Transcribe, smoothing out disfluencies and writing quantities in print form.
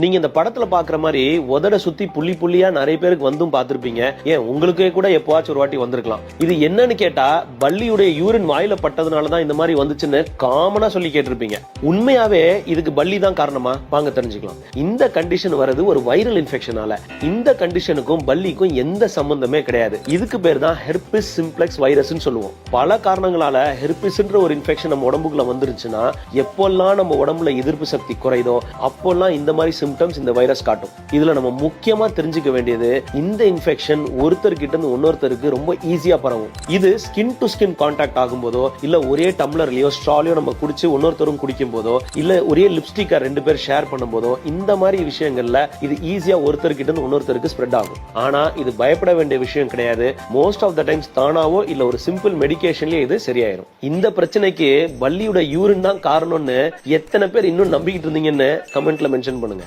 நீங்க இந்த படத்துல பாக்குற மாதிரி உதட சுத்தி புள்ளி புள்ளியா நிறைய பேருக்கு வந்தும் பாத்திருப்பீங்க. ஏன் உங்களுக்கே கூட எப்பவாச்சும் ஒரு வாட்டி வந்திருக்கலாம். இது என்னன்னு கேட்டா பல்லியுடைய யூரின் வாயில பட்டதுனாலதான் இந்த மாதிரி வந்துச்சுன்னு காமனா சொல்லி கேட்டிருப்பீங்க. உண்மையாவே இதுக்கு பல்லி தான் காரணமா? வாங்க தெரிஞ்சுக்கலாம். இந்த கண்டிஷன் வரது ஒரு வைரல் இன்ஃபெக்ஷனால. இந்த கண்டிஷனுக்கும் பல்லிக்கும் எந்த சம்பந்தமே கிடையாது. இதுக்கு பேர் தான் ஹெர்பிஸ் சிம்ப்ளெக்ஸ் வைரஸ்னு சொல்லுவோம். பல காரணங்களால ஹெர்பிஸ்ன்ற ஒரு இன்ஃபெக்ஷன் நம்ம உடம்புக்குள்ள வந்துருச்சுன்னா எப்பெல்லாம் நம்ம உடம்புல எதிர்ப்பு சக்தி குறைதோ அப்போல்லாம் இந்த மாதிரி சிம்டம்ஸ் இந்த வைரஸ் காட்டும். இதுல நம்ம முக்கியமா தெரிஞ்சுக்க வேண்டியது, இந்த இன்ஃபெக்ஷன் ஒருத்தர்கிட்ட இருந்து இன்னொருத்தருக்கு ரொம்ப ஈஸியா பரவும். இது ஸ்கின் டு ஸ்கின் கான்டாக்ட் ஆகும் போதோ, இல்ல ஒரே டம்ளர்லயோ ஸ்ட்ராலையோ நம்ம குடிச்சு இன்னொருத்தரும் குடிக்கும் போதோ, இல்ல ஒரே லிப்ஸ்டிக்கா 2 பேர் ஷேர் பண்ணும் போதோ, இந்த மாதிரி விஷயங்கள்ல இது ஈஸியா ஒருத்தர்கிட்ட இருந்து இன்னொருத்தருக்கு ஸ்ப்ரெட் ஆகும். ஆனா இது பயப்பட வேண்டிய விஷயம் கிடையாது. மோஸ்ட் ஆஃப் த டைம்ஸ் தானாவோ இல்ல ஒரு சிம்பிள் மெடிகேஷன்லயே இது சரியாயிரும். இந்த பிரச்சனைக்கு பல்லியோட யூரின் தான் காரணம்னு எத்தனை பேர் இன்னும் நம்பிக்கிட்டு இருந்தீங்கன்னு கமெண்ட்ல மென்ஷன் பண்ணுங்க.